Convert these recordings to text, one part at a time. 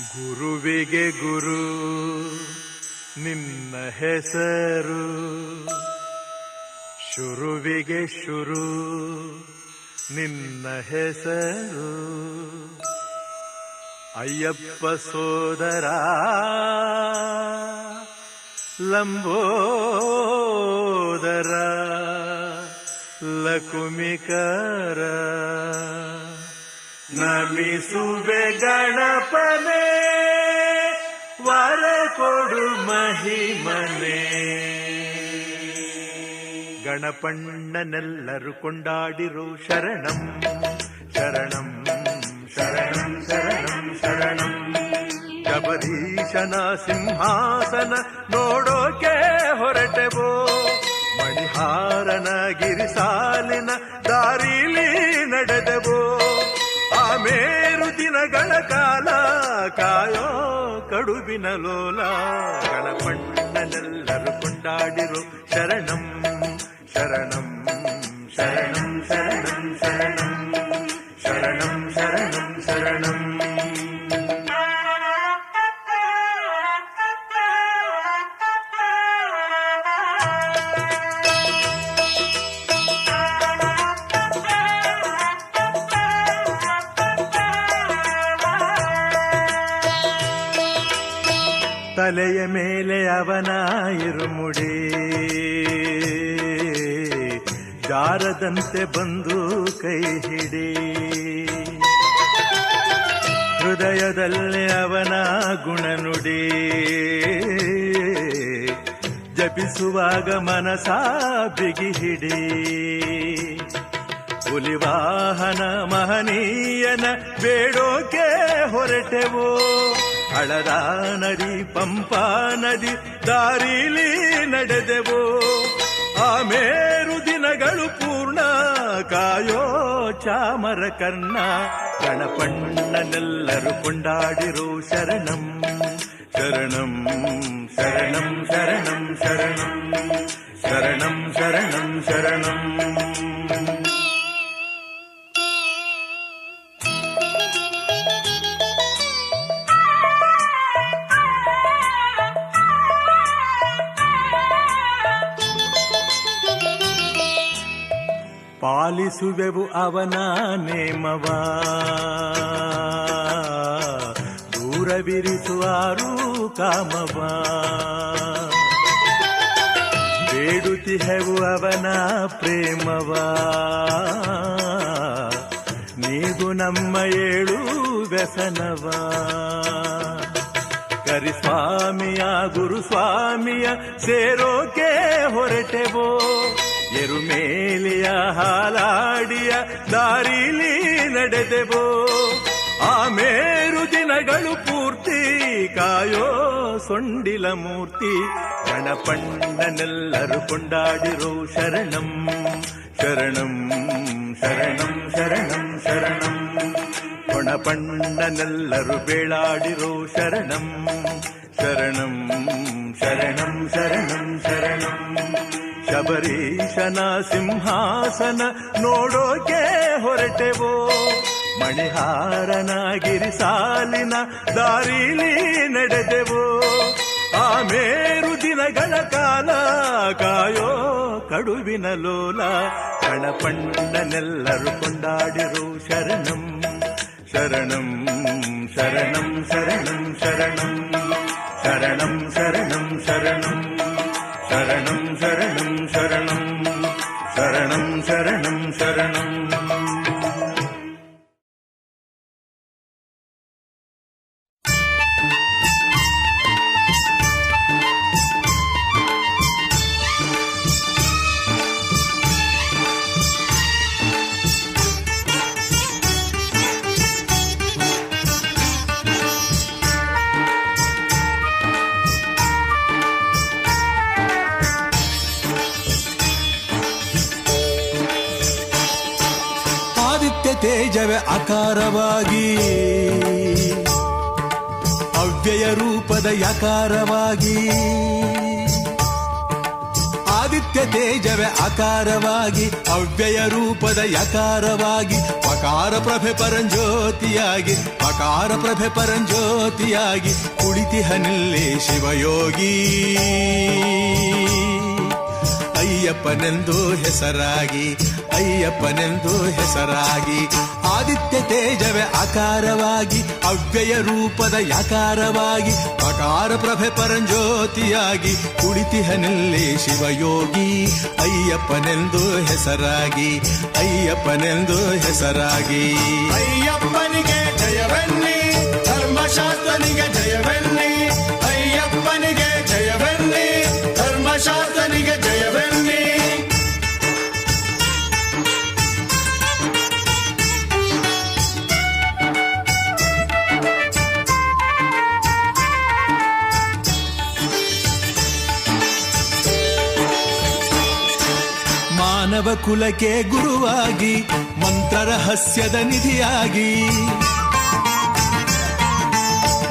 ಗುರುವಿಗೆ ಗುರು ನಿನ್ನ ಹೆಸರು, ಶುರುವಿಗೆ ಶುರು ನಿನ್ನ ಹೆಸರು. ಅಯ್ಯಪ್ಪ ಸೋದರ ಲಂಬೋದರ ಲಕುಮಿಕರ, ನಮಿಸುವೆ ಗಣಪನೇ ವರ ಕೊಡು ಮಹಿಮನೆ. ಗಣಪಣ್ಣನೆಲ್ಲರೂ ಕೊಂಡಾಡಿರೋ ಶರಣಂ ಶರಣಂ ಶರಣಂ ಶರಣಂ ಶರಣಂ. ಶಬರೀಶನ ಸಿಂಹಾಸನ ನೋಡೋಕೆ ಹೊರಟೆವೋ, ಮಣಿಹಾರನ ಗಿರಿಸಾಲಿನ ದಾರಿಲಿ ನಡೆದೆವೋ. ಆಮೇರು ದಿನಗಳ ಕಾಲ ಕಾಯೋ ಕಡುಬಿನ ಲೋಲ. ಗಣಪಣ್ಣನೆಲ್ಲರೂ ಕೊಂಡಾಡಿರೋ ಶರಣಂ ಶರಣಂ ಶರಣಂ ಶರಣಂ ಶರಣಂ ಶರಣಂ ಶರಣಂ ಶರಣಂ. ತಲೆಯ ಮೇಲೆ ಅವನ ಇರುಮುಡಿ, ಜಾರದಂತೆ ಬಂದು ಕೈ ಹಿಡಿ. ಹೃದಯದಲ್ಲಿ ಅವನ ಗುಣನುಡಿ, ಜಪಿಸುವಾಗ ಮನಸ ಬಿಗಿ ಹಿಡಿ. ಹುಲಿವಾಹನ ಮಹನೀಯನ ಬೇಡೋಕೆ ಹೊರಟೆವೋ, ಹಳದ ನದಿ ಪಂಪಾ ನದಿ ದಾರಿಲಿ ನಡೆದೆವೋ. ಆಮೇರು ದಿನಗಳು ಪೂರ್ಣ ಕಾಯೋ ಚಾಮರ ಕರ್ಣ. ಗಣಪಣ್ಣನೆಲ್ಲರೂ ಕೊಂಡಾಡಿರೋ ಶರಣಂ ಶರಣಂ ಶರಣಂ ಶರಣಂ ಶರಣಂ ಶರಣಂ ಶರಣಂ ಶರಣಂ. ಪಾಲಿಸುವೆವು ಅವನ ನೇಮವ, ದೂರವಿರಿಸುವಾರು ಕಾಮವ. ಬೇಡುತ್ತಿಹೆವು ಅವನ ಪ್ರೇಮವ, ನೀಗು ನಮ್ಮ ಏಳು ವ್ಯಸನವ. ಕರಿಸ್ವಾಮಿಯ ಗುರುಸ್ವಾಮಿಯ ಸೇರೋಕೆ ಹೊರಟೆವೋ, ಎರುಮೇಲಿಯ ಹಾಲಾಡಿಯ ದಾರಿಲಿ ನಡೆದೆವೋ. ಆಮೇರು ದಿನಗಳು ಪೂರ್ತಿ ಕಾಯೋ ಸೊಂಡಿಲ ಮೂರ್ತಿ. ಗಣಪಣ್ಣನೆಲ್ಲರೂ ಕೊಂಡಾಡಿರೋ ಶರಣಂ ಶರಣಂ ಶರಣಂ ಶರಣಂ ಶರಣಂ. ಗಣಪಣ್ಣನೆಲ್ಲರೂ ಬೇಳಾಡಿರೋ ಶರಣಂ ಶರಣಂ ಶರಣಂ ಶರಣಂ ಶರಣಂ. ಶಬರೀಶನ ಸಿಂಹಾಸನ ನೋಡೋಕೆ ಹೊರಟೆವೋ, ಮಣಿಹಾರನ ಗಿರಿಸಾಲಿನ ದಾರಿಲಿ ನಡೆದೆವೋ. ಆಮೇರು ದಿನಗಳ ಕಾಲ ಕಾಯೋ ಕಡುವಿನ ಲೋಲ. ಗಣಪಣ್ಣನೆಲ್ಲರೂ ಕೊಂಡಾಡಿರೋ ಶರಣಂ ಶರಣಂ ಶರಣಂ ಶರಣಂ ಶರಣಂ ಶರಣಂ ಶರಣಂ ಶರಣಂ ಶರಣಂ ಶರಣಂ ಶರಣಂ ಶರಣಂ ಶರಣಂ ಶರಣಂ. ತೇಜವೇ ಆಕಾರವಾಗಿ, ಅವ್ಯಯ ರೂಪದ ಯಕಾರವಾಗಿ. ಆದಿತ್ಯ ತೇಜವೇ ಆಕಾರವಾಗಿ, ಅವ್ಯಯ ರೂಪದ ಯಕಾರವಾಗಿ. ಪಕಾರ ಪ್ರಭೆ ಪರಂಜ್ಯೋತಿಯಾಗಿ ಪಕಾರ ಪ್ರಭೆ ಪರಂಜ್ಯೋತಿಯಾಗಿ ಕುಳಿತಿಹನಿಲ್ಲಿ ಶಿವಯೋಗಿ. ಅಯ್ಯಪ್ಪನೆಂದು ಹೆಸರಾಗಿ ಅಯ್ಯಪ್ಪನೆಂದು ಹೆಸರಾಗಿ ಆದಿತ್ಯ ತೇಜವೇ ಆಕಾರವಾಗಿ ಅವ್ಯಯ ರೂಪದ ಯಾಕಾರವಾಗಿ ಪಕಾರ ಪ್ರಭೆ ಪರಂಜ್ಯೋತಿಯಾಗಿ ಕುಳಿತಿಹನಿಲ್ಲಿ ಶಿವಯೋಗಿ. ಅಯ್ಯಪ್ಪನೆಂದು ಹೆಸರಾಗಿ ಅಯ್ಯಪ್ಪನೆಂದು ಹೆಸರಾಗಿ. ಅಯ್ಯಪ್ಪನಿಗೆ ಜಯವೆನ್ನಿ, ಧರ್ಮಶಾಸ್ತ್ರನಿಗೆ ಜಯವೆನ್ನಿ. ಅಯ್ಯಪ್ಪನಿಗೆ ಜಯವೆನ್ನಿ, ಧರ್ಮಶಾಸ್ತ್ರನಿಗೆ ಜಯವೆನ್ನಿ. ಮಾನವ ಕುಲಕ್ಕೆ ಗುರುವಾಗಿ ಮಂತ್ರ ರಹಸ್ಯದ ನಿಧಿಯಾಗಿ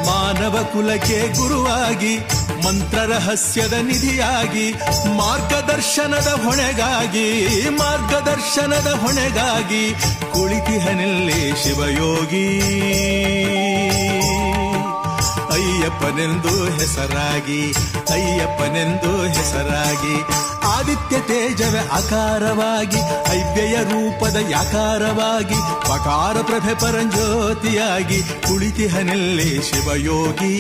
ಮಾನವ ಕುಲಕ್ಕೆ ಗುರುವಾಗಿ ಮಂತ್ರ ರಹಸ್ಯದ ನಿಧಿಯಾಗಿ ಮಾರ್ಗದರ್ಶನದ ಹೊಣೆಗಾಗಿ ಮಾರ್ಗದರ್ಶನದ ಹೊಣೆಗಾಗಿ ಕುಳಿತಿಹನಿಲ್ಲಿ ಶಿವಯೋಗಿ. ಅಯ್ಯಪ್ಪನೆಂದು ಹೆಸರಾಗಿ ಅಯ್ಯಪ್ಪನೆಂದು ಹೆಸರಾಗಿ ಆದಿತ್ಯ ತೇಜವೇ ಆಕಾರವಾಗಿ ಅವ್ಯಯ ರೂಪದ ಯಾಕಾರವಾಗಿ ಪಕಾರ ಪ್ರಭೆ ಪರಂಜ್ಯೋತಿಯಾಗಿ ಕುಳಿತಿಹನಿಲ್ಲಿ ಶಿವಯೋಗಿ.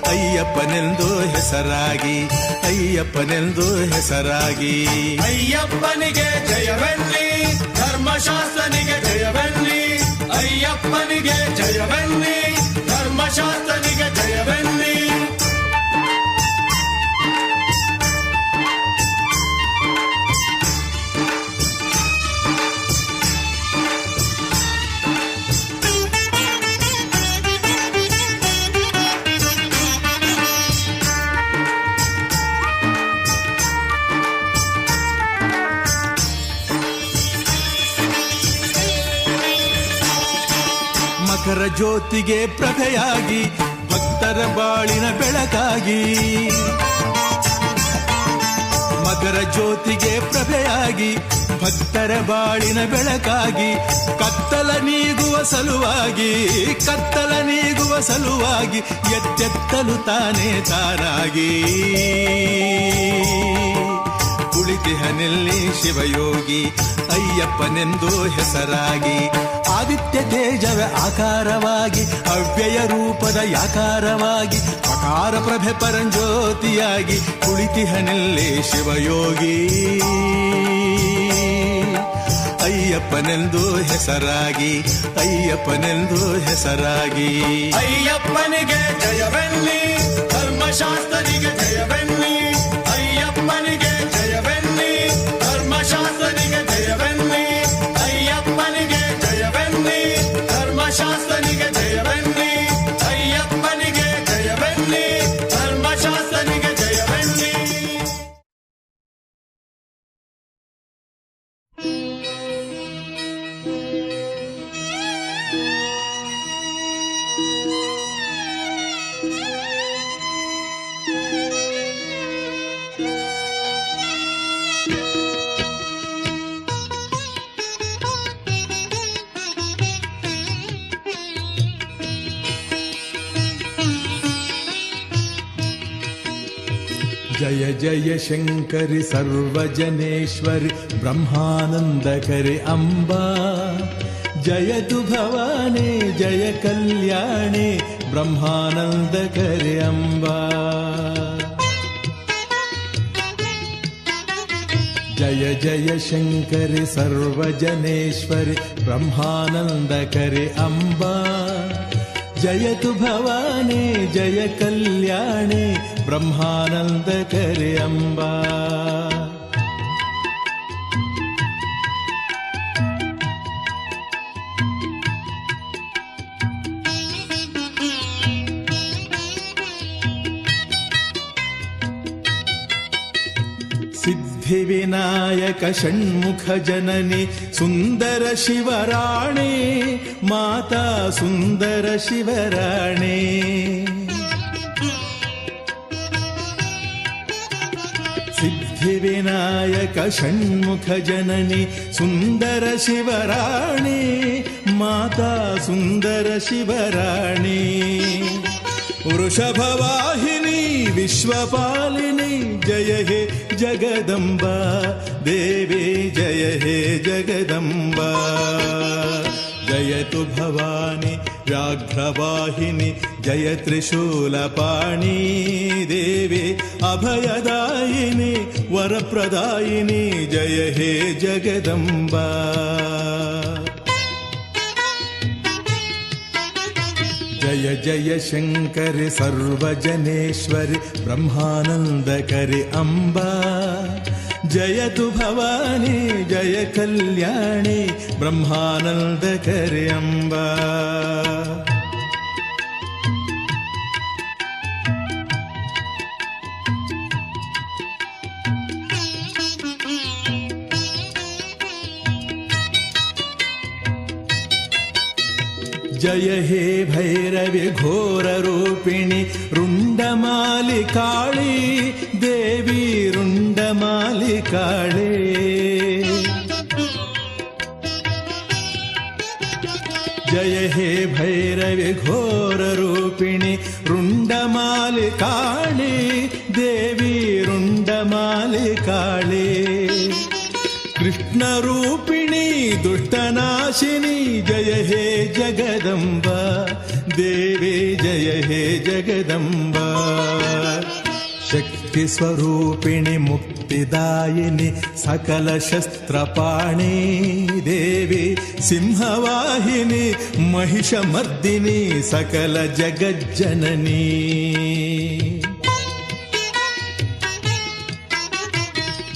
ಅಯ್ಯಪ್ಪನೆಂದು ಹೆಸರಾಗಿ ಅಯ್ಯಪ್ಪನೆಂದು ಹೆಸರಾಗಿ. ಅಯ್ಯಪ್ಪನಿಗೆ ಜಯವೆನ್ನಿ, ಧರ್ಮಶಾಸ್ತ್ರನಿಗೆ ಜಯವೆನ್ನಿ. ಅಯ್ಯಪ್ಪನಿಗೆ ಜಯವೆನ್ನಿ, ಧರ್ಮಶಾಸ್ತ್ರನಿಗೆ ಜಯವೆನ್ನಿ. ಮಕರ ಜ್ಯೋತಿಗೆ ಪ್ರಭೆಯಾಗಿ ಭಕ್ತರ ಬಾಳಿನ ಬೆಳಕಾಗಿ ಮಕರ ಜ್ಯೋತಿಗೆ ಪ್ರಭೆಯಾಗಿ ಭಕ್ತರ ಬಾಳಿನ ಬೆಳಕಾಗಿ ಕತ್ತಲ ನೀಗುವ ಸಲುವಾಗಿ ಕತ್ತಲ ನೀಗುವ ಸಲುವಾಗಿ ಎತ್ತೆತ್ತಲು ತಾನೇ ತಾರಾಗಿ ಕುಳಿತಿಹನಿಲ್ಲಿ ಶಿವಯೋಗಿ. ಅಯ್ಯಪ್ಪನೆಂದು ಹೆಸರಾಗಿ ಆದಿತ್ಯ ತೇಜವೇ ಆಕಾರವಾಗಿ ಅವ್ಯಯ ರೂಪದ ಯಾಕಾರವಾಗಿ ಪಕಾರ ಪ್ರಭೆ ಪರಂಜ್ಯೋತಿಯಾಗಿ ಕುಳಿತಿಹನಿಲ್ಲಿ ಶಿವಯೋಗಿ. ಅಯ್ಯಪ್ಪನೆಂದು ಹೆಸರಾಗಿ ಅಯ್ಯಪ್ಪನೆಂದು ಹೆಸರಾಗಿ. ಅಯ್ಯಪ್ಪನಿಗೆ ಜಯವೆನ್ನಿ, ಧರ್ಮಶಾಸ್ತ್ರನಿಗೆ ಜಯವೆನ್ನಿ. ಅಯ್ಯಪ್ಪನಿಗೆ ಜಯವೆನ್ನಿ, ಧರ್ಮಶಾಸ್ತ್ರನಿಗೆ ಜಯವೆನ್ನಿ. ಅಯ್ಯಪ್ಪನಿಗೆ ಜಯವೆನ್ನಿ, ಧರ್ಮಶಾಸ್ತ್ರನಿಗೆ ಜಯವೆನ್ನಿ. ಅಯ್ಯಪ್ಪನಿಗೆ ಜಯವೆನ್ನಿ, ಧರ್ಮಶಾಸ್ತ್ರನಿಗೆ ಜಯವೆನ್ನಿ. जय जय शंकरि सर्वजनेश्वरि ब्रह्मानंदकरि अम्बा. जय तु भवानी जय कल्याणी ब्रह्मानंदकरि अम्बा. जय जय शंकरि सर्वजनेश्वरि ब्रह्मानंदकरि अम्बा. जय तु भवानी जय कल्याणी ब्रह्मानंदकरि अम्बा. सिद्धिविनायक षण्मुख जननी सुंदर शिवराणी माता सुंदर शिवराणी. सिद्धिविनायक षण्मुख जननी सुंदर शिवराणी ಮಾತಾ ಸುಂದರ ಶಿವರಾಣಿ. ವೃಷಭವಾಹಿನಿ ವಿಶ್ವಪಾಲಿನಿ ಜಯ ಹೇ ಜಗದಂಬಾ ದೇವಿ ಜಯ ಹೇ ಜಗದಂಬಾ. ಜಯತು ಭವಾನಿ ವ್ಯಾಘ್ರವಾಹಿನಿ ಜಯ ತ್ರಿಶೂಲಪಾಣಿ ದೇವಿ ಅಭಯದಾಯಿನಿ ವರಪ್ರದಾಯಿನಿ ಜಯ ಹೇ ಜಗದಂಬಾ. ಜಯ ಜಯ ಶಂಕರಿ ಸರ್ವಜನೇಶ್ವರಿ ಬ್ರಹ್ಮಾನಂದಕರಿ ಅಂಬಾ. ಜಯತು ಭವಾನಿ ಜಯ ಕಲ್ಯಾಣಿ ಬ್ರಹ್ಮಾನಂದಕರಿ ಅಂಬಾ. ಜಯ ಹೇ ಭೈರವಿ ಘೋರ ರೂಪಿಣಿ ರುಂಡಮಾಲಿಕಾಳಿ ದೇವಿ ರುಂಡಮಾಲಿಕಾಳೆ. ಜಯ ಹೇ ಭೈರವಿ ಘೋರ ರೂಪಿಣಿ ರುಂಡಮಾಲಿಕಾಳಿ ದೇವಿ ರುಂಡಮಾಲಿಕಾಳೆ. ಕೃಷ್ಣ ರೂಪಿಣಿ ದುಷ್ಟನಾಶಿನಿ ಜಯ ಹೇ ಜಗದಂಬಾ ದೇವಿ ಜಯ ಹೇ ಜಗದಂಬಾ. ಶಕ್ತಿ ಸ್ವರೂಪಿಣಿ ಮುಕ್ತಿದಾಯಿನಿ ಸಕಲ ಶಸ್ತ್ರಪಾಣಿ ದೇವಿ ಸಿಂಹವಾಹಿನಿ ಮಹಿಷಮರ್ದಿನಿ ಸಕಲ ಜಗಜ್ಜನನಿ.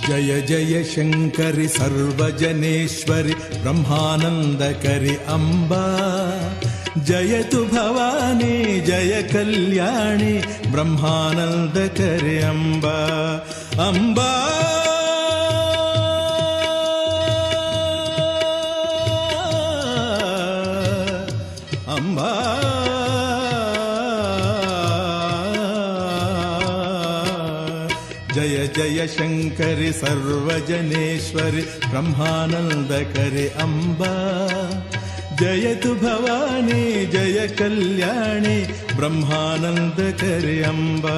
ಜಯ ಜಯ ಶಂಕರಿ ಸರ್ವಜನೇಶ್ವರಿ ಬ್ರಹ್ಮಾನಂದಕರಿ ಅಂಬಾ. ಜಯತು ಭವಾನಿ ಜಯ ಕಲ್ಯಾಣಿ ಬ್ರಹ್ಮಾನಂದಕರಿ ಅಂಬಾ. ಅಂಬಾ ಅಂಬಾ ಜಯ ಜಯ ಶಂಕರಿ ಸರ್ವಜನೇಶ್ವರಿ ಬ್ರಹ್ಮಾನಂದಕರಿ ಅಂಬಾ. ಜಯತು ಭವಾನಿ ಜಯ ಕಲ್ಯಾಣಿ ಬ್ರಹ್ಮಾನಂದಕರಿ ಅಂಬಾ.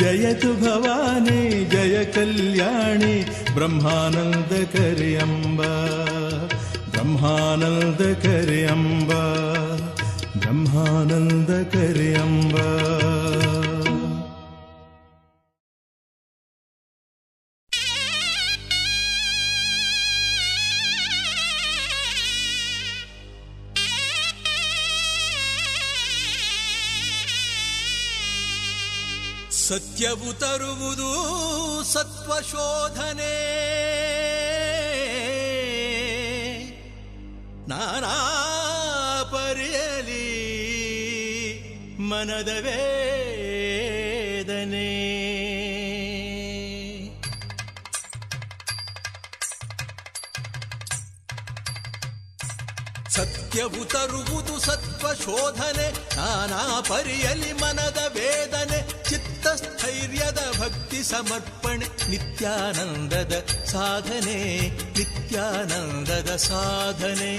ಜಯತು ಭವಾನಿ ಜಯ ಕಲ್ಯಾಣಿ ಬ್ರಹ್ಮಾನಂದಕರಿ ಅಂಬಾ. ಬ್ರಹ್ಮಾನಂದಕರಿ ಅಂಬಾ ಬ್ರಹ್ಮಾನಂದಕರಿ ಅಂಬಾ. ಸತ್ಯವು ತರುವುದು ಸತ್ವಶೋಧನೆ, ನಾನಾ ಪರಿಯಲಿ ಮನದ ವೇದನೆ. ಸತ್ಯವು ತರುವುದು ಸತ್ವಶೋಧನೆ, ನಾನಾ ಪರಿಯಲಿ ಮನದ ವೇದನೆ. ಚಿತ್ತಸ್ಥೈರ್ಯದ ಭಕ್ತಿ ಸಮರ್ಪಣೆ, ನಿತ್ಯಾನಂದದ ಸಾಧನೆ, ನಿತ್ಯಾನಂದದ ಸಾಧನೆ.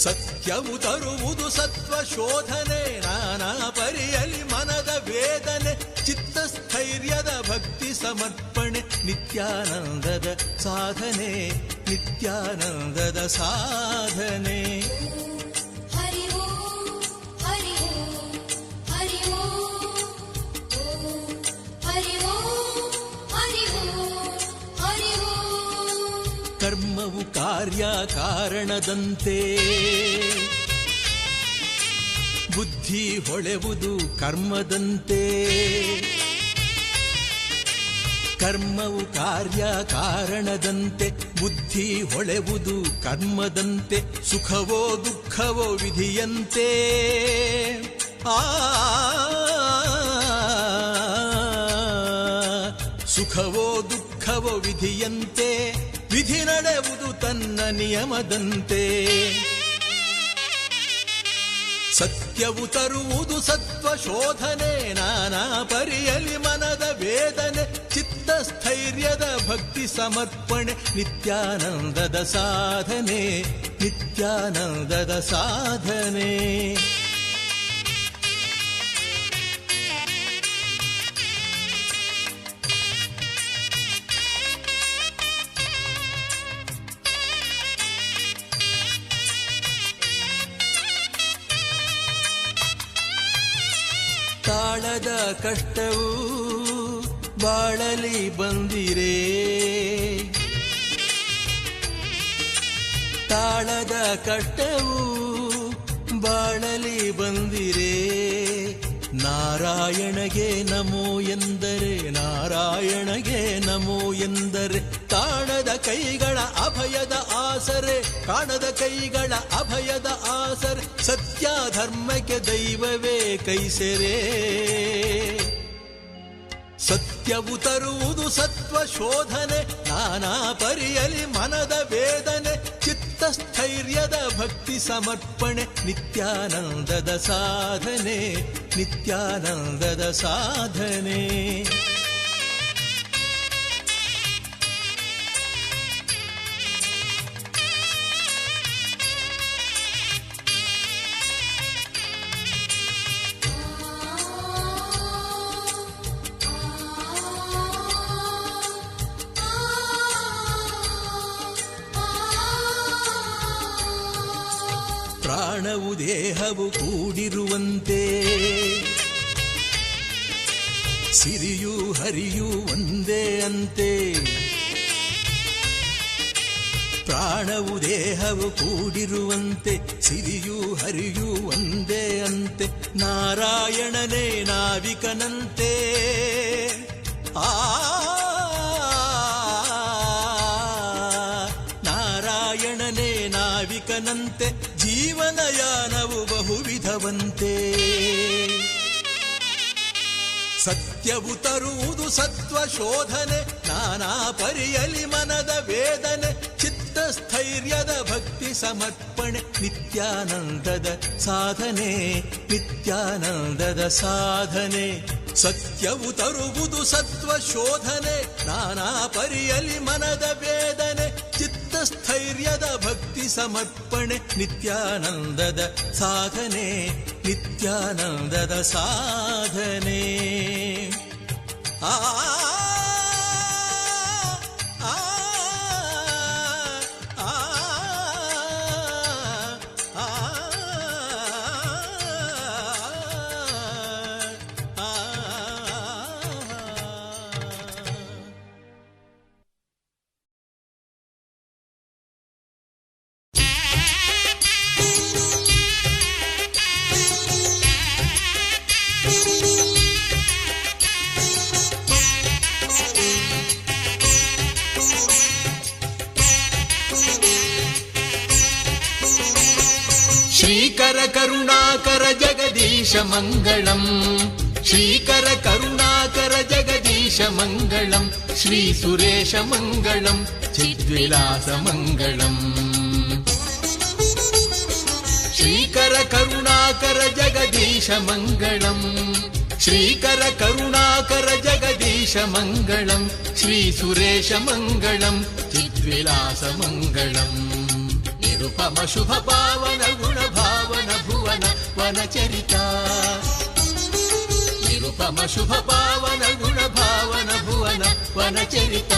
ಸತ್ಯವು ತರುವುದು ಸತ್ವಶೋಧನೆ, ನಾನಾ ಪರಿಯಲಿ ಮನದ ವೇದನೆ. ಚಿತ್ತಸ್ಥೈರ್ಯದ ಭಕ್ತಿ ಸಮರ್ಪಣೆ, ನಿತ್ಯಾನಂದದ ಸಾಧನೆ, ನಿತ್ಯಾನಂದದ ಸಾಧನೆ. ಕರ್ಮವು ಕಾರ್ಯ ಕಾರಣದಂತೆ, ಬುದ್ಧಿ ಹೊಳೆವುದು ಕರ್ಮದಂತೆ. ಕರ್ಮವು ಕಾರ್ಯ ಕಾರಣದಂತೆ, ಬುದ್ಧಿ ಹೊಳೆವುದು ಕರ್ಮದಂತೆ. ಸುಖವೋ ದುಃಖವೋ ವಿಧಿಯಂತೆ, ಸುಖವೋ ದುಃಖವೋ ವಿಧಿಯಂತೆ. ವಿಧಿ ನಡೆವುದು ತನ್ನ ನಿಯಮದಂತೆ. ಸತ್ಯವು ತರುವುದು ಸತ್ವಶೋಧನೆ, ನಾನಾ ಪರಿಯಲಿ ಮನದ ವೇದನೆ. ಚಿತ್ತಸ್ಥೈರ್ಯದ ಭಕ್ತಿ ಸಮರ್ಪಣೆ, ನಿತ್ಯಾನಂದದ ಸಾಧನೆ, ನಿತ್ಯಾನಂದದ ಸಾಧನೆ. ತಾಳದ ಕಷ್ಟವು ಬಾಳಲಿ ಬಂದಿರೆ, ತಾಳದ ಕಷ್ಟವು ಬಾಳಲಿ ಬಂದಿರೆ, ನಾರಾಯಣಗೆ ನಮೋ ಎಂದರೆ, ನಾರಾಯಣಗೆ ನಮೋ ಎಂದರೆ, ಕಾಣದ ಕೈಗಳ ಅಭಯದ ಆಸರೆ, ಕಾಣದ ಕೈಗಳ ಅಭಯದ ಆಸರೆ, ಸತ್ಯ ಧರ್ಮಕ್ಕೆ ದೈವವೇ ಕೈಸೆರೆ. ಸತ್ಯವು ತರುವುದು ಸತ್ವ ಶೋಧನೆ, ನಾನಾ ಪರಿಯಲಿ ಮನದ ವೇದನೆ, ಚಿತ್ತಸ್ಥೈರ್ಯದ ಭಕ್ತಿ ಸಮರ್ಪಣೆ, ನಿತ್ಯಾನಂದದ ಸಾಧನೆ, ನಿತ್ಯಾನಂದದ ಸಾಧನೆ. ಪ್ರಾಣವು ದೇಹವು ಕೂಡಿರುವಂತೆ, ಸಿರಿಯೂ ಹರಿಯೂ ಒಂದೇ ಅಂತೆ, ಪ್ರಾಣವು ದೇಹವು ಕೂಡಿರುವಂತೆ, ಸಿರಿಯೂ ಹರಿಯೂ ಒಂದೇ ಅಂತೆ, ನಾರಾಯಣನೇ ನಾವಿಕನಂತೆ. ನಾರಾಯಣನೇ ನಾವಿಕನಂತೆ, ಜೀವನಯಾನವು ಬಹುವಿಧವಂತೆ. ಸತ್ಯವು ತರುವುದು ಸತ್ವ ಶೋಧನೆ, ನಾನಾ ಪರಿಯಲಿ ಮನದ ವೇದನೆ, ಚಿತ್ತಸ್ಥೈರ್ಯದ ಭಕ್ತಿ ಸಮರ್ಪಣೆ, ನಿತ್ಯಾನಂದದ ಸಾಧನೆ, ನಿತ್ಯಾನಂದದ ಸಾಧನೆ. ಸತ್ಯವು ತರುವುದು ಸತ್ವ ಶೋಧನೆ, ನಾನಾ ಪರಿಯಲಿ ಮನದ ವೇದನೆ, ಚಿತ್ತಸ್ಥೈರ್ಯದ ಭಕ್ತಿ ಸಮರ್ಪಣೆ, ನಿತ್ಯಾನಂದದ ಸಾಧನೆ, ನಿತ್ಯಾನಂದದ ಸಾಧನೆ. ಆ ಶ್ರೀಕರ ಕರುಣಾಕರ ಜಗದೀಶ ಮಂಗಳಂ, ಶ್ರೀಕರ ಕರುಣಾಕರ ಜಗದೀಶ ಮಂಗಳಂ, ಶ್ರೀ ಸುರೇಶ ಮಂಗಳಂ, ಚಿದ್ವಿಲಾಸ ಮಂಗಳಂ. ಶ್ರೀಕರ ಕರುಣಾಕರ ಜಗದೀಶ ಮಂಗಳಂ, ಶ್ರೀಕರ ಕರುಣಾಕರ ಜಗದೀಶ ಮಂಗಳಂ, ಶ್ರೀ ಸುರೇಶ ಮಂಗಳಂ, ಚಿದ್ವಿಲಾಸ ಮಂಗಳಂ. ನಿರುಪಮ ಶುಭ ಪಾವನ ಗುಣ ಭಾವನ ಭುವನ ವನಚರಿತ, ನಿರುಪಮ ಶುಭ ಪಾವನ ಗುಣ ಭಾವನ ಭುವನ ವನಚರಿತ.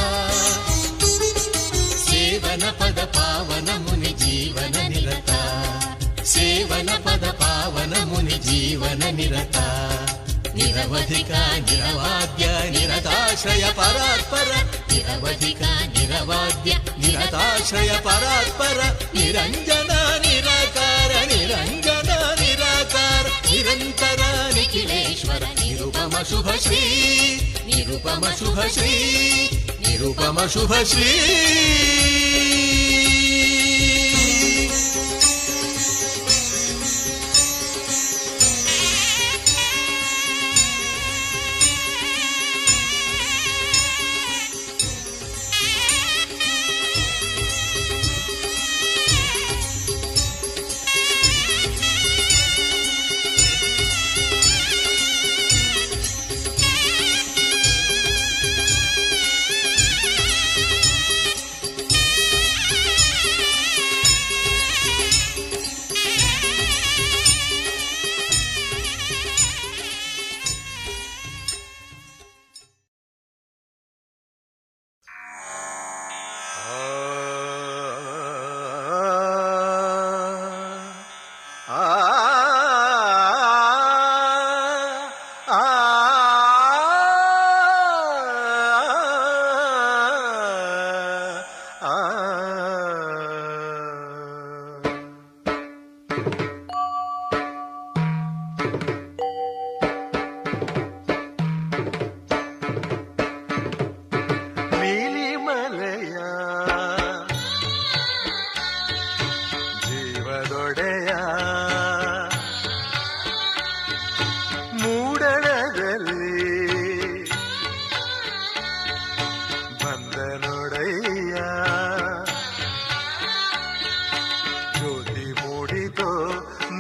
ಸೇವನ ಪದ ಪಾವನ ಮುನಿ ಜೀವನ ನಿರತ, ಸೇವನ ಪದ ಪಾವನ ಮುನಿ ಜೀವನ ನಿರತ. ನಿರವಧಿಕ ನಿರವಾದ್ಯ ನಿರತಾಶ್ರಯ ಪರಾತ್ಪರ, ನಿರವಧಿಕ ನಿರವಾದ್ಯ ನಿರತಾಶ್ರಯ ಪರಾತ್ಪರ. ನಿರಂಜನ ನಿರಾಕಾರ ನಿರಂಜನ ನಿರಾಕಾರ, ನಿರಂತರ ನಿಖಿಲೇಶ್ವರ. ನಿರುಪಮ ಶುಭ ಶ್ರೀ, ನಿರುಪಮ ಶುಭ ಶ್ರೀ, ನಿರುಪಮ ಶುಭ ಶ್ರೀ.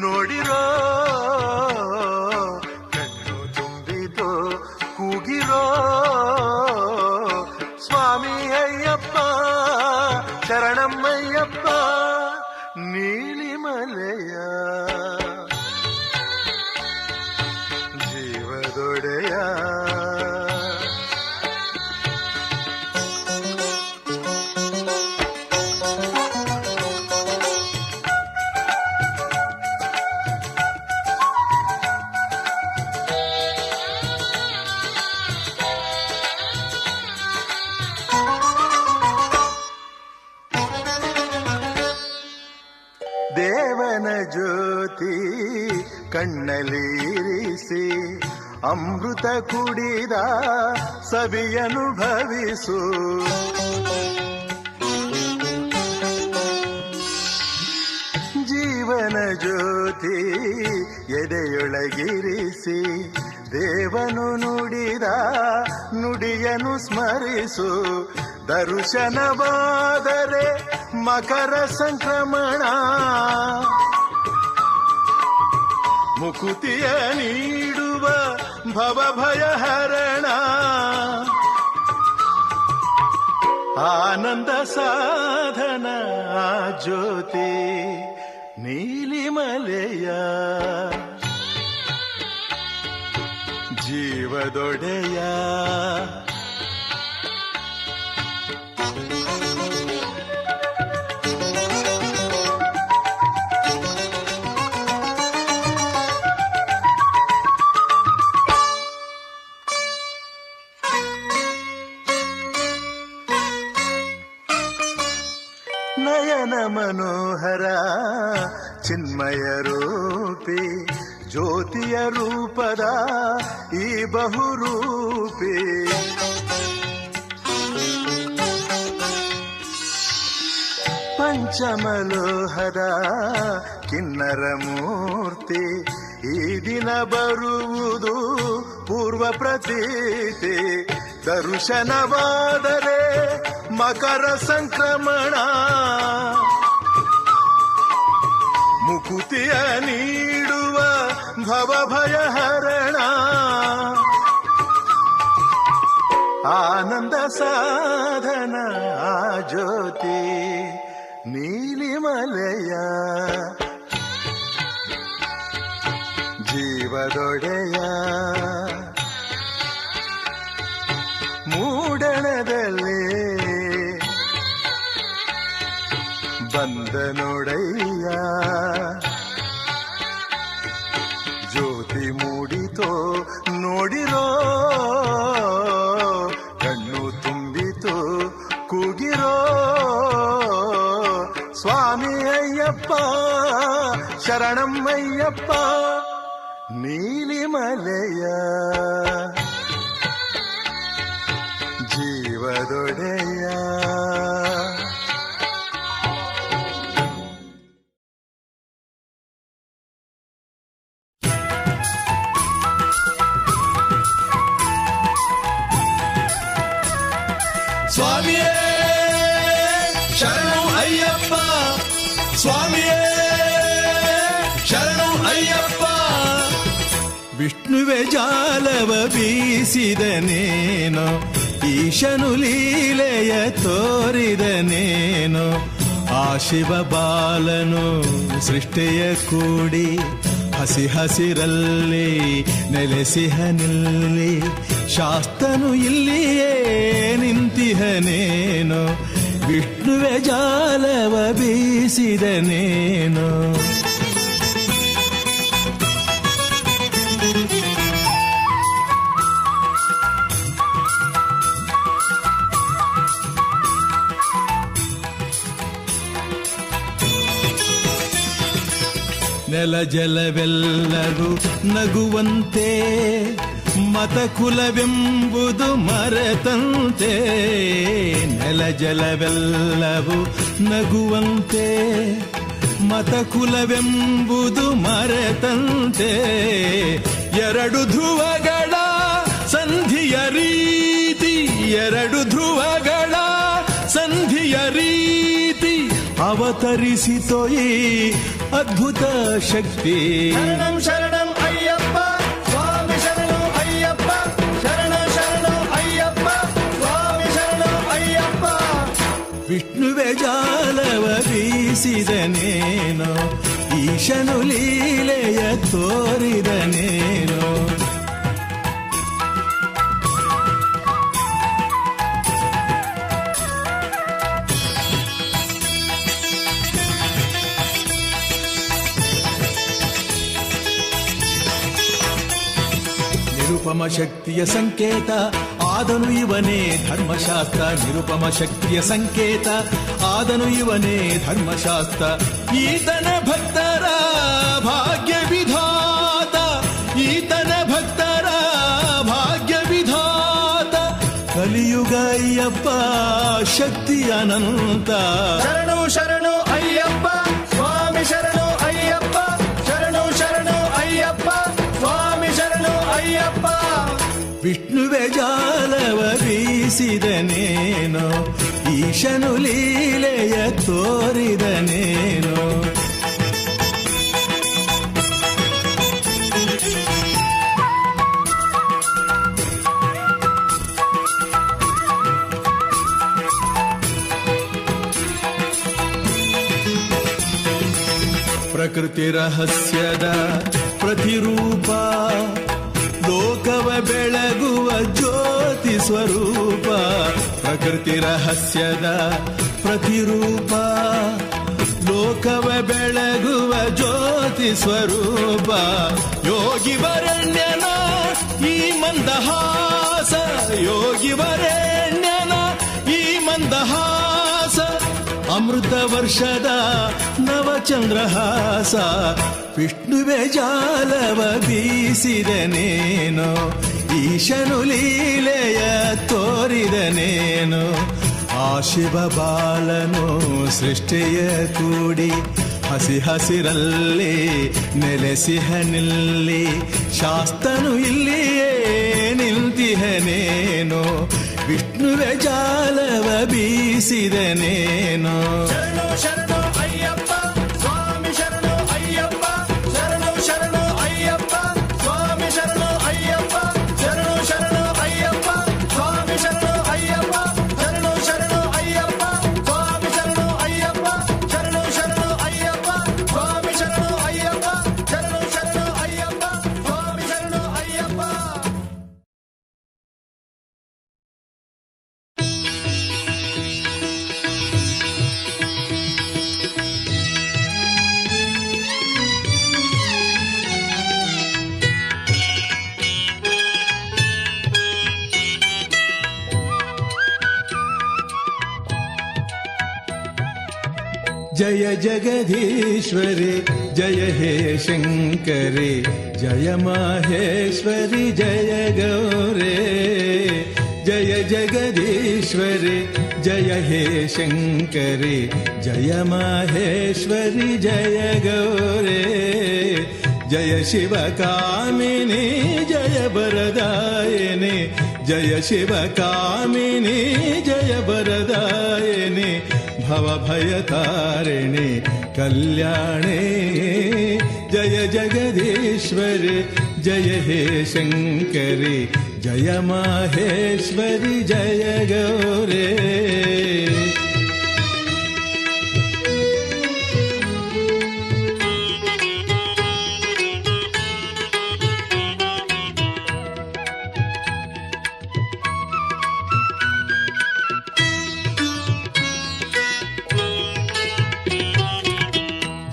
ನೋಡಿರೋ ಕಣ್ಣು ತುಂಬಿತೋ ಕೂಗಿರೋ ಸ್ವಾಮಿ ಅಯ್ಯಪ್ಪ ಶರಣಮ್ಮಯ್ಯಪ್ಪ ನೀಲಿಮಲೆಯ ಜೀವದೊಡೆಯ ದೇವನ ಜ್ಯೋತಿ ಕಣ್ಣಲ್ಲಿರಿಸಿ ಅಮೃತ ಕುಡಿದ ಸವಿಯನುಭವಿಸು ಜೀವನ ಜ್ಯೋತಿ ಎದೆಯೊಳಗಿರಿಸಿ ದೇವನು ನುಡಿದ ನುಡಿಯನು ಸ್ಮರಿಸು ದರ್ಶನವಾದರೆ ಮಕರ ಸಂಕ್ರಮಣ ಮುಕುತಿಯ ನೀಡುವ ಭವಭಯಹರಣ ಆನಂದ ಸಾಧನ ಜ್ಯೋತಿ ನೀಲಿಮಲೆಯ ಜೀವದೊಡೆಯ ನಯನ ಮನೋಹರ ಚಿನ್ಮಯ ರೂಪಿ ಜ್ಯೋತಿಯ ರೂಪದ ಈ ಬಹುರೂಪಿ ಪಂಚಮಲೋಹದ ಕಿನ್ನರ ಮೂರ್ತಿ ಈ ದಿನ ಬರುವುದು ಪೂರ್ವ ಪ್ರತೀತಿ ದರ್ಶನವಾದರೆ ಮಕರ ಸಂಕ್ರಮಣ ಮುಕುತಿಯ ನೀಡುವ ಭವಭಯಹರಣ ಆನಂದ ಸಾಧನ ಜ್ಯೋತಿ ನೀಲಿಮಲೆಯ ಜೀವದೊಡೆಯ ಮೂಡಣದಲ್ಲಿ ಬಂದ ನೋಡಯ್ಯ ಜ್ಯೋತಿ ಮೂಡಿತೋ ನೋಡಿರೋ ಕಣ್ಣು ತುಂಬಿತೋ ಕೂಗಿರೋ ಸ್ವಾಮಿ ಅಯ್ಯಪ್ಪ ಶರಣಮ್ಮಯ್ಯಪ್ಪ ನೀಲಿಮಲೆಯ ಜೀವದೊಡೆಯ ಸ್ವಾಮಿಯೇ ಶರಣು ಅಯ್ಯಪ್ಪ ಸ್ವಾಮಿಯೇ ಶರಣು ಅಯ್ಯಪ್ಪ ವಿಷ್ಣುವೆ ಜಾಲವ ಬೀಸಿದನೇನೋ ಈಶನು ಲೀಲೆಯ ತೋರಿದನೇನೋ ಆ ಶಿವ ಬಾಲನು ಸೃಷ್ಟಿಯ ಕೂಡಿ ಹಸಿ ಹಸಿರಲ್ಲಿ ನೆಲೆಸಿಹನಿಲ್ಲಿ ಶಾಸ್ತನು ಇಲ್ಲಿಯೇ ನಿಂತಿಹನೇನೋ ವಿಷ್ಣುವೆ ಜಾಲವ ಬೀಸಿದನೇನೋ ನೆಲ ಜಲವೆಲ್ಲರೂ ನಗುವಂತೆ ಮತಕುಲವೆಂಬುದು ಮರೆತಂತೆ ನೆಲ ಜಲವೆಲ್ಲವೂ ನಗುವಂತೆ ಮತಕುಲವೆಂಬುದು ಮರೆತಂತೆ ಎರಡು ಧ್ರುವಗಳ ಸಂಧಿಯ ರೀತಿ ಎರಡು ಧ್ರುವಗಳ ಸಂಧಿಯ ರೀತಿ ಅವತರಿಸಿತೋ ಈ ಅದ್ಭುತ ಶಕ್ತಿ. ಶರಣಂ ಶರಣಂ ಅಯ್ಯಪ್ಪ ಸ್ವಾಮಿ ಶರಣಂ ಅಯ್ಯಪ್ಪ ಶರಣ ಶರಣಂ ಅಯ್ಯಪ್ಪ ಸ್ವಾಮಿ ಶರಣಂ ಅಯ್ಯಪ್ಪ. ವಿಷ್ಣುವೆ ಜಾಲವ ಬೀಸಿದನೇನೋ ಈಶನು ಲೀಲೆಯ ತೋರಿದನೇನೋ. ನಿರುಪಮ ಶಕ್ತಿಯ ಸಂಕೇತ ಆದನು ಇವನೇ ಧರ್ಮಶಾಸ್ತ್ರ. ನಿರುಪಮ ಶಕ್ತಿಯ ಸಂಕೇತ ಆದನು ಇವನೇ ಧರ್ಮಶಾಸ್ತ್ರ. ಈತನ ಭಕ್ತರ ಭಾಗ್ಯ ವಿಧಾತ, ಈತನ ಭಕ್ತರ ಭಾಗ್ಯ ವಿಧಾತ. ಕಲಿಯುಗ ಅಯ್ಯಪ್ಪ ಶಕ್ತಿ ಅನಂತ. ಶರಣು ಶರಣು ಅಯ್ಯಪ್ಪ ಸ್ವಾಮಿ ಶರಣು ಅಯ್ಯಪ್ಪ ಶರಣು ಶರಣು ಅಯ್ಯಪ್ಪ ಸ್ವಾಮಿ ಶರಣು ಅಯ್ಯಪ್ಪ. ವಿಷ್ಣುವೆ ಜಾಲವ ಬೀಸಿದನೇನೋ ಈಶನು ಲೀಲೆಯ ತೋರಿದನೇನೋ. ಪ್ರಕೃತಿ ರಹಸ್ಯದ ಪ್ರತಿರೂಪ, ಲೋಕವ ಬೆಳಗುವ ಜ್ಯೋತಿ ಸ್ವರೂಪ. ಪ್ರಕೃತಿ ರಹಸ್ಯದ ಪ್ರತಿರೂಪ, ಲೋಕವ ಬೆಳಗುವ ಜ್ಯೋತಿ ಸ್ವರೂಪ. ಯೋಗಿ ವರೆಣ್ಯನ ಈ ಮಂದಹಾಸ, ಯೋಗಿ ವರೆಣ್ಯನ ಈ ಮಂದಹಾಸ. ಅಮೃತ ವರ್ಷದ ನವಚಂದ್ರಹಾಸ. ವಿಷ್ಣುವೆ ಜಾಲವ ಬೀಸಿದನೇನೋ ಈಶನು ಲೀಲೆಯ ತೋರಿದನೇನೋ. ಆ ಶಿವ ಬಾಲನು ಸೃಷ್ಟಿಯ ಕೂಡಿ ಹಸಿ ಹಸಿರಲ್ಲಿ ನೆಲೆಸಿಹನಿಲ್ಲಿ. ಶಾಸ್ತನು ಇಲ್ಲಿಯೇ ನಿಂತಿಹನೇನೋ ವಿಷ್ಣುವೆ ಜಾಲವ ಬೀಸಿದನೇನೋ. ಶರಣು ಶರಣು ಅಯ್ಯಪ್ಪ ಸ್ವಾಮಿ ಶರಣು ಅಯ್ಯಪ್ಪ ಶರಣು ಶರಣು ಅಯ್ಯಪ್ಪ ಸ್ವಾಮಿ ಶರಣು ಅಯ್ಯಪ್ಪ ಶರಣು ಶರಣು ಅಯ್ಯಪ್ಪ ಸ್ವಾಮಿ ಶರಣು ಅಯ್ಯಪ್ಪ ಶರಣು ಶರಣು ಅಯ್ಯಪ್ಪ ಸ್ವಾಮಿ ಶರಣು ಅಯ್ಯಪ್ಪ ಶರಣು ಶರಣು ಅಯ್ಯಪ್ಪ ಸ್ವಾಮಿ ಶರಣು ಅಯ್ಯಪ್ಪ ಶರಣು ಶರಣು ಅಯ್ಯಪ್ಪ ಸ್ವಾಮಿ ಶರಣು ಅಯ್ಯಪ್ಪ. ಜಯ ಜಗದೀಶ್ವರಿ ಜಯ ಹೇ ಶಂಕರಿ, ಜಯ ಮಾಹೇಶ್ವರಿ ಜಯ ಗೌರೇ. ಜಯ ಜಗದೀಶ್ವರಿ ಜಯ ಹೇ ಶಂಕರಿ, ಜಯ ಮಾಹೇಶ್ವರಿ ಜಯ ಗೌರೇ. ಜಯ ಶಿವ ಕಾಮಿನಿ ಜಯ ವರದಾಯಿನಿ, ಜಯ ಶಿವ ಕಾಮಿನಿ ಜಯ ವರದಾಯಿನಿ. ಭವಭಯತಾರಿಣಿ ಕಲ್ಯಾಣಿ, ಜಯ ಜಗದೀಶ್ವರಿ ಜಯ ಹೇ ಶಂಕರಿ, ಜಯ ಮಾಹೇಶ್ವರಿ ಜಯ ಗೌರೇ.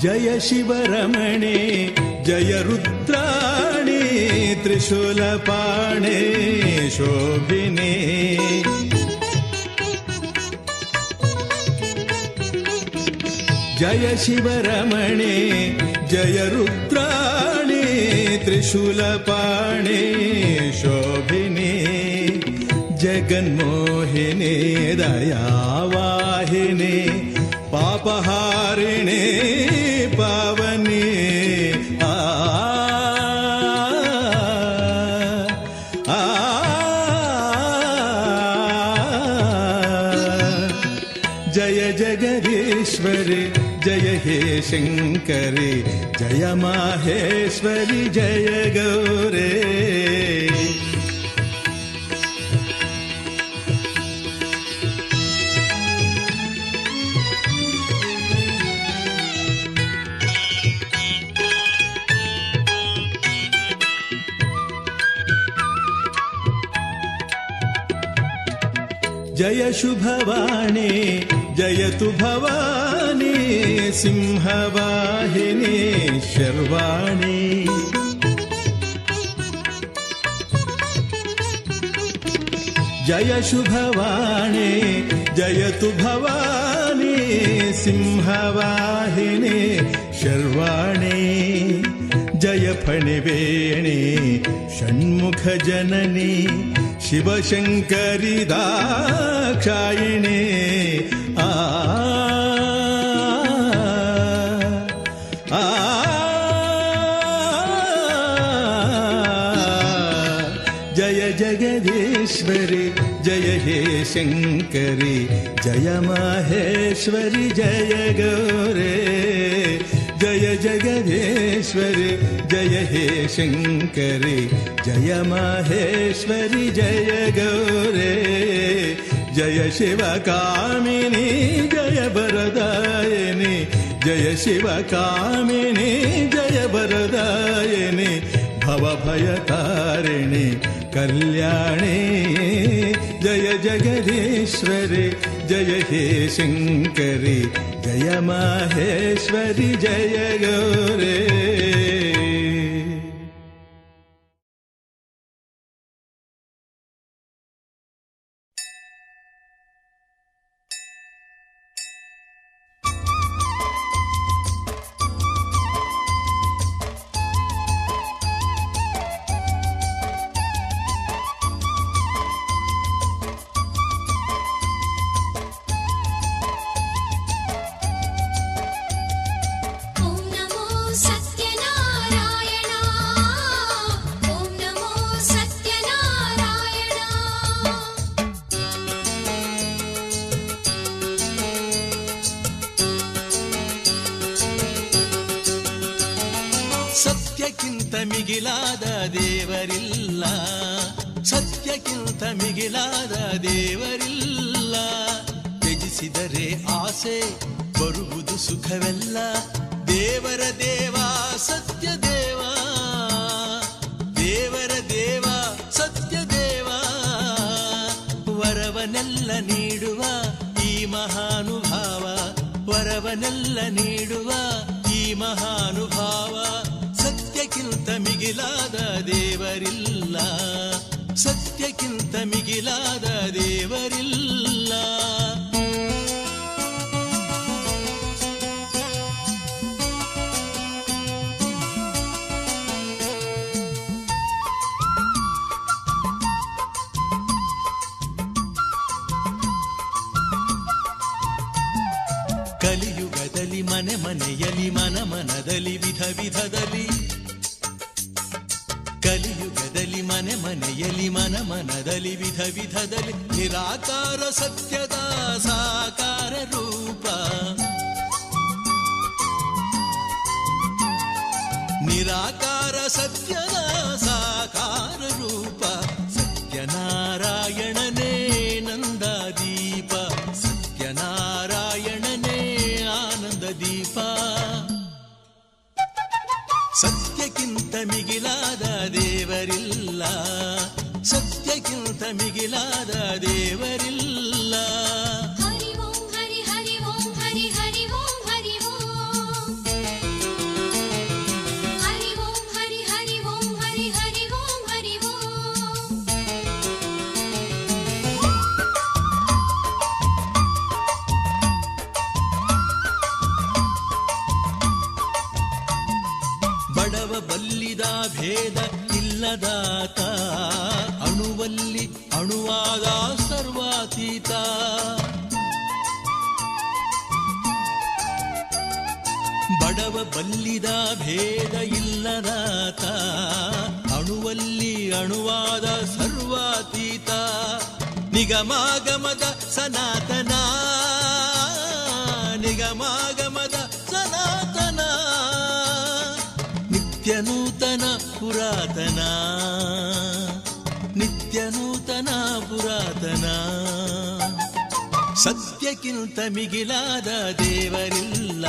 ಜಯ ಶಿವರಮಣಿ ಜಯ ರುದ್ರಾಣಿ, ತ್ರಿಶೂಲಪಾಣಿ ಶೋಭಿನಿ. ಜಯ ಶಿವರಮಣಿ ಜಯ ರುದ್ರಾಣಿ, ತ್ರಿಶೂಲಪಾಣಿ ಶೋಭಿನಿ. ಜಗನ್ಮೋಹಿನಿ ದಯಾವಾಹಿನಿ, ಪಾಪಹಾರಿಣಿ ಪಾವನಿ. ಜಯ ಜಗದೀಶ್ವರಿ ಜಯ हे शङ्करि जय माहेश्वरि जय गौरे जय शुभवाणी जयतु भवानी सिंहवाहिनी शर्वाणी जय शुभवाणी जयतु भवानी सिंहवाहिनी शर्वाणी जय फणिवेणी षण्मुख जननी शिवशङ्करि दाक्षायिणे आ जय जगदीश्वरि जय हे शङ्करि जय माहेश्वरि जय गौरे जय जगदीश्वरि जय हे शङ्करि जय माहेश्वरि जय गौरे जय शिवकामिनी जय वरदायिनी जय शिवकामिनी जय वरदायिनी भवभयतारिणी कल्याणी जय जगदीश्वरि जय हे शङ्करि जय माहेश्वरि जय गौरे ಸತ್ಯಕ್ಕಿಂತ ಮಿಗಿಲಾದ ದೇವರಿಲ್ಲ ಸತ್ಯಕ್ಕಿಂತ ಮಿಗಿಲಾದ ದೇವರಿಲ್ಲ ತ್ಯಜಿಸಿದರೆ ಆಸೆ ಬರುವುದು ಸುಖವೆಲ್ಲ ದೇವರ ದೇವ ಸತ್ಯ ದೇವ ದೇವರ ದೇವ ಸತ್ಯ ದೇವ ವರವನೆಲ್ಲ ನೀಡುವ ಈ ಮಹಾನುಭಾವ ವರವನೆಲ್ಲ ನೀಡುವ ಈ ಮಹಾನುಭಾವ ಸತ್ಯಕ್ಕಿಂತ ಮಿಗಿಲಾದ ದೇವರಿಲ್ಲ ಸತ್ಯಕ್ಕಿಂತ ಮಿಗಿಲಾದ ದೇವರಿಲ್ಲ ಕಲಿಯುಗದಲ್ಲಿ ಮನೆ ಮನೆಯಲ್ಲಿ ಮನ ಮನದಲ್ಲಿ ವಿಧ ವಿಧದಲ್ಲಿ ಕಲಿಯುಗದಲ್ಲಿ ಮನೆ ಮನೆಯಲ್ಲಿ ಮನ ಮನದಲ್ಲಿ ವಿಧ ವಿಧದಲ್ಲಿ ನಿರಾಕಾರ ಸತ್ಯದ ಸಾಕಾರ ರೂಪ ನಿರಾಕಾರ ಸತ್ಯದ ಸಾಕಾರ ರೂಪ ಸತ್ಯನಾರಾಯಣನೇ ನಂದದೀಪ ಸತ್ಯನಾರಾಯಣನೇ ಆನಂದ ದೀಪ ಸತ್ಯಕ್ಕಿಂತ ಮಿಗಿಲಾದ ದೇವರಿಲ್ಲ ಸತ್ಯಕ್ಕಿಂತ ಮಿಗಿಲಾದ ದೇವರಿಲ್ಲ ಹರಿ ಓಂ ಹರಿ ಹರಿ ಓಂ ಹರಿ ಹರಿ ಓಂ ಹರಿ ಓಂ ಹರಿ ಓಂ ಹರಿ ಹರಿ ಓಂ ಹರಿ ಹರಿ ಓಂ ಹರಿ ಓಂ ಬಡವ ಬಲ್ಲಿದ ಭೇದ ಇಲ್ಲದಾತ ಅಣುವಲ್ಲಿ ಅಣುವಾದ ಸರ್ವಾತೀತ ಬಡವ ಬಲ್ಲಿದ ಭೇದ ಇಲ್ಲದಾತ ಅಣುವಲ್ಲಿ ಅಣುವಾದ ಸರ್ವಾತೀತ ನಿಗಮಾಗಮದ ಸನಾತನ ನಿಗಮಾಗಮದ ಸನಾತನ ನೂತನ ಪುರಾತನ, ನಿತ್ಯ ನೂತನ ಪುರಾತನ. ಸತ್ಯಕ್ಕಿಂತ ಮಿಗಿಲಾದ ದೇವರಿಲ್ಲ,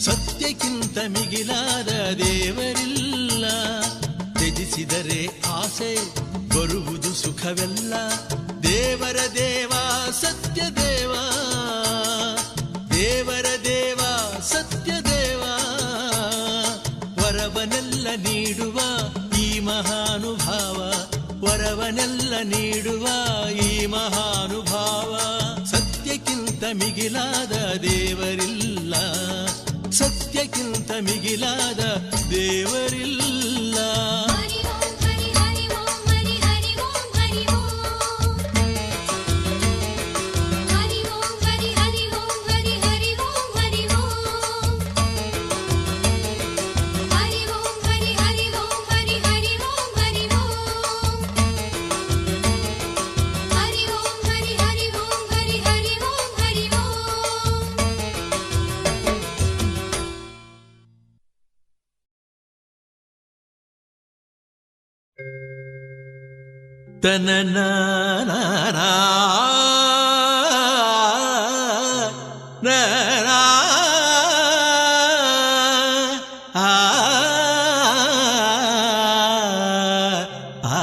ಸತ್ಯಕ್ಕಿಂತ ಮಿಗಿಲಾದ ದೇವರಿಲ್ಲ. ತ್ಯಜಿಸಿದರೆ ಆಸೆ ಬರುವುದು ಸುಖವೆಲ್ಲ. ದೇವರ ದೇವ ಸತ್ಯ ದೇವ, ದೇವರ ದೇವ ಸತ್ಯ ದೇವ. ವರವನೆಲ್ಲ ನೀಡುವ ಈ ಮಹಾನುಭಾವ, ವರವನೆಲ್ಲ ನೀಡುವ ಈ ಮಹಾನುಭಾವ. ಸತ್ಯಕ್ಕಿಂತ ಮಿಗಿಲಾದ ದೇವರಿಲ್ಲ, ಸತ್ಯಕ್ಕಿಂತ ಮಿಗಿಲಾದ ದೇವರಿಲ್ಲ. ಹರಿ ಓಂ ಹರಿ ಹರಿ ಓಂ ಹರಿ ಹರಿ ಓಂ ಹರಿ ಓಂ. ಹರಿ ಓಂ ಹರಿ ಹರಿ ಓಂ ಹರಿ ಹರಿ ಓಂ ಹರಿ ಓಂ. ಹರಿ ಓಂ ಹರಿ ಹರಿ ಓಂ ಹರಿ ಹರಿ ಓಂ ಹರಿ ಓಂ. ಹರಿ ಓಂ ಹರಿ ಹರಿ ಓಂ ಹರಿ ಹರಿ ಓಂ ಹರಿ ಓಂ. ತನನನನ ನನ ಆ ಆ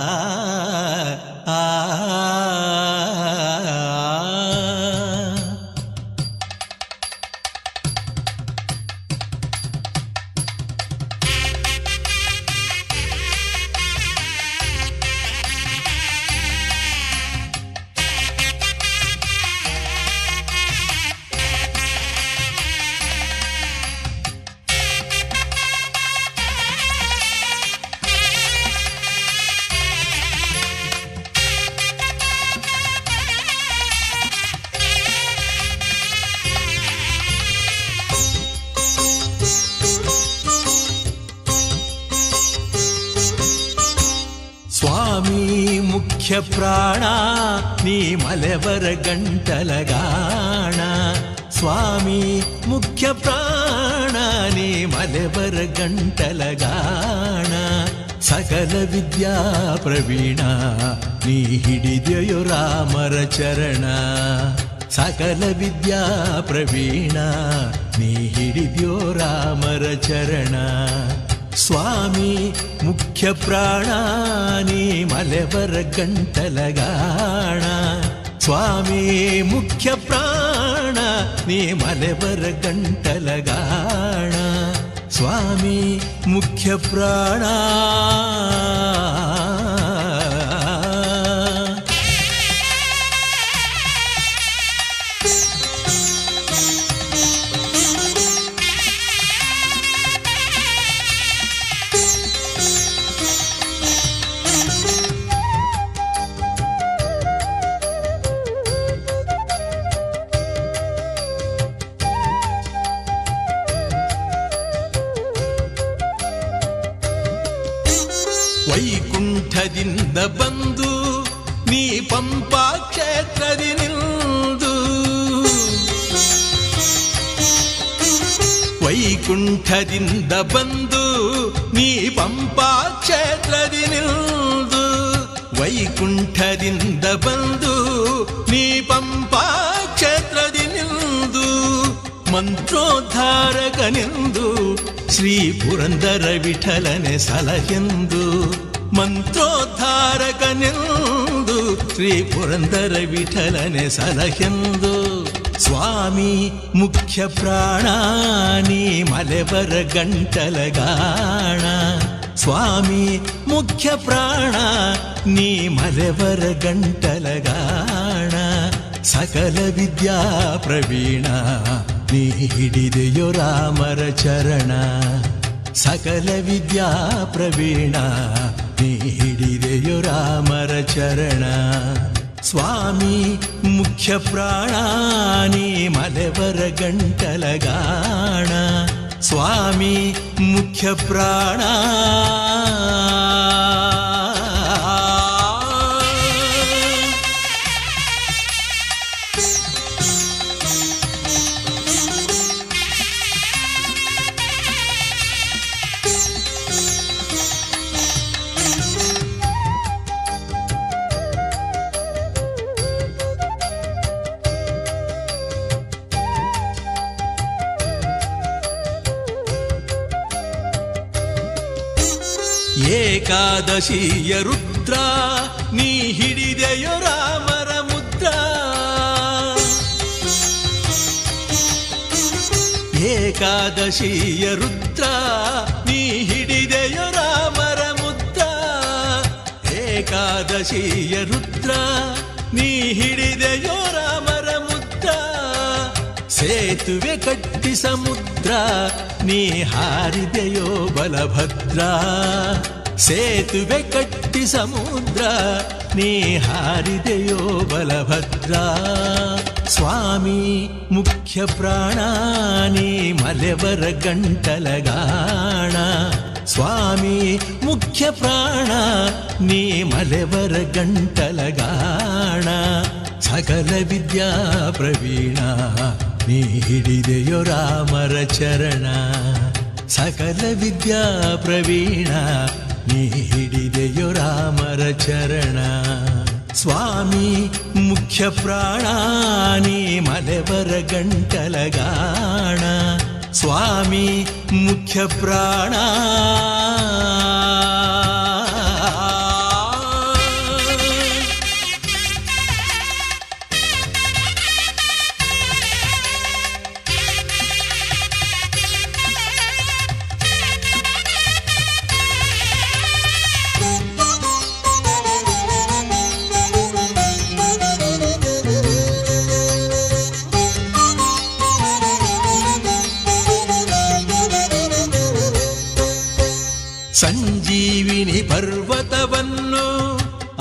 ಆ ಸ್ವಾಮಿ ಮುಖ್ಯ ಪ್ರಾಣ ನೀ ಮಲೆವರ ಗಂಟಲಗಾಣ. ಸ್ವಾಮಿ ಮುಖ್ಯ ಪ್ರಾಣ ನೀ ಮಲೆವರ ಗಂಟಲಗಾಣ. ಸಕಲ ವಿದ್ಯಾ ಪ್ರವೀಣ ನೀ ಹಿಡಿದೆಯೋ ರಾಮರ ಚರಣ. ಸಕಲ ವಿದ್ಯಾ ಪ್ರವೀಣ ನೀ ಹಿಡಿದೆಯೋ ರಾಮರ ಚರಣ. ಸ್ವಾಮಿ ಮುಖ್ಯ ಪ್ರಾಣ ನೀ ಮಲೆವರ ಗಂಟಲಗಾಣ. ಸ್ವಾಮಿ ಮುಖ್ಯ ಪ್ರಾಣ ನೀ ಮಲೆವರ ಗಂಟಲಗಾಣ. ಸ್ವಾಮಿ ಮುಖ್ಯ ಪ್ರಾಣ. ವೈಕುಂಠದಿಂದ ಬಂದು ನೀ ಪಂಪಾ ಕ್ಷೇತ್ರದಿ ನಿಲ್ದು. ವೈಕುಂಠದಿಂದ ಬಂದು ನೀ ಪಂಪಾ ಕ್ಷೇತ್ರದಿ ನಿಲ್ದು. ವೈಕುಂಠದಿಂದ ಬಂದು ನೀ ಪಂಪಾ ಕ್ಷೇತ್ರದಿ ನಿಲ್ದು. ಮಂತ್ರೋದ್ಧಾರಕನೆಂದು ಶ್ರೀ ಪುರಂದರ ವಿಠಲನೆ ಸಲಹೆಂದು. ಮಂತ್ರೋದ್ಧಾರಕನೆಂದು ಶ್ರೀ ಪುರಂದರ ವಿಠಲನೆ ಸಲಹೆಂದು. ಸ್ವಾಮಿ ಮುಖ್ಯ ಪ್ರಾಣ ನೀ ಮಲೆವರ ಗಂಟಲಗಾಣ. ಸ್ವಾಮಿ ಮುಖ್ಯ ಪ್ರಾಣ ನೀ ಮಲೆವರ ಗಂಟಲಗಾಣ. ಸಕಲ ವಿದ್ಯಾ ಪ್ರವೀಣ ನೀ ಹಿಡಿದೆಯೋ ರಾಮರ ಚರಣ. ಸಕಲ ವಿದ್ಯಾ ಪ್ರವೀಣ ನೀ ಹಿಡಿದೆಯೋ ರಾಮರ ಚರಣ. ಸ್ವಾಮಿ ಮುಖ್ಯ ಪ್ರಾಣ ನೀ ಮಲೆವರ ಗಂಟಲಗಾಣ. ಸ್ವಾಮಿ ಮುಖ್ಯ ಪ್ರಾಣ. ಏಕಾದಶಿಯ ರುದ್ರ ನೀ ಹಿಡಿದೆಯೋ ರಾಮರ ಮುದ್ರ. ಏಕಾದಶಿಯ ರುದ್ರ ನೀ ಹಿಡಿದೆಯೋ ರಾಮರ ಮುದ್ರ. ಏಕಾದಶಿಯ ರುದ್ರ ನೀ ಹಿಡಿದೆಯೋ ರಾಮರ ಮುದ್ರ. ಸೇತುವೆ ಕಟ್ಟಿ ಸಮುದ್ರ ನೀ ಹಾರಿದೆಯೋ ಬಲಭದ್ರ. ಸೇತುವೆ ಕಟ್ಟಿ ಸಮುದ್ರ ನೀ ಹಾರಿದೆಯೋ ಬಲಭದ್ರ. ಸ್ವಾಮಿ ಮುಖ್ಯ ಪ್ರಾಣ ನೀ ಮಲೆವರ ಗಂಟಲಗಾಣ. ಸ್ವಾಮಿ ಮುಖ್ಯ ಪ್ರಾಣ ನೀ ಮಲೆವರ ಗಂಟಲಗಾಣ. ಸಕಲ ವಿದ್ಯಾ ಪ್ರವೀಣ ನೀ ಹಿಡಿದೆಯೋ ರಾಮರ ಚರಣ. ಸಕಲ ವಿದ್ಯಾ ಪ್ರವೀಣ ನೀ ಹಿಡಿದೆಯೋ ರಾಮರ ಚರಣ. ಸ್ವಾಮಿ ಮುಖ್ಯ ಪ್ರಾಣ ನೀ ಮಲೆವರ ಗಂಟಲಗಾಣ. ಸ್ವಾಮಿ ಮುಖ್ಯ ಪ್ರಾಣ. ಸಂಜೀವಿನಿ ಪರ್ವತವನ್ನು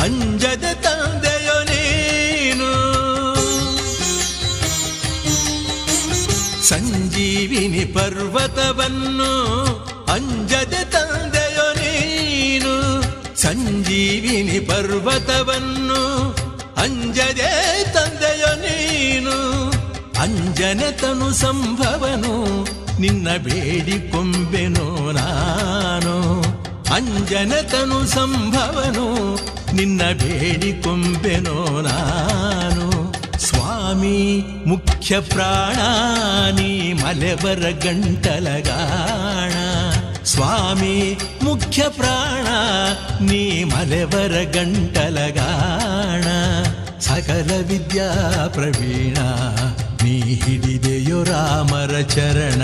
ಅಂಜದೆ ತಂದೆಯೋ ನೀನು. ಸಂಜೀವಿನಿ ಪರ್ವತವನ್ನು ಅಂಜದೆ ತಂದೆಯೋ ನೀನು. ಸಂಜೀವಿನಿ ಪರ್ವತವನ್ನು ಅಂಜದೆ ತಂದೆಯೋ ನೀನು. ಅಂಜನೆ ತನು ಸಂಭವನು ನಿನ್ನ ಬೇಡಿಕೊಂಬೆನೋ ನಾನು. ಅಂಜನ ತನು ಸಂಭವನು ನಿನ್ನ ಬೇಡಿಕೊಂಬೆನೋ ನಾನು. ಸ್ವಾಮಿ ಮುಖ್ಯ ಪ್ರಾಣ ನೀ ಮಲೆವರ ಗಂಟಲಗಾಣ. ಸ್ವಾಮಿ ಮುಖ್ಯ ಪ್ರಾಣ ನೀ ಮಲೆವರ ಗಂಟಲಗಾಣ. ಸಕಲ ವಿದ್ಯಾ ಪ್ರವೀಣ ನೀ ಹಿಡಿದೆಯೋ ರಾಮರ ಚರಣ.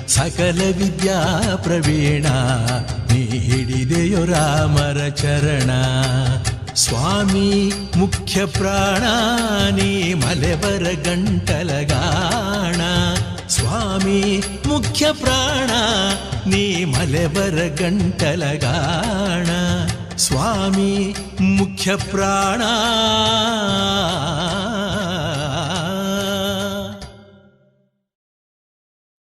ಸಕಲ ವಿದ್ಯಾ ಪ್ರವೀಣ ನೀ ಹಿಡಿದೆಯೋ ರಾಮರ ಚರಣ. ಸ್ವಾಮಿ ಮುಖ್ಯ ಪ್ರಾಣ ನೀ ಮಲೆವರ ಗಂಟಲಗಾಣ. ಸ್ವಾಮಿ ಮುಖ್ಯ ಪ್ರಾಣ ನೀ ಮಲೆವರ ಗಂಟಲಗಾಣ. ಸ್ವಾಮಿ ಮುಖ್ಯ ಪ್ರಾಣ.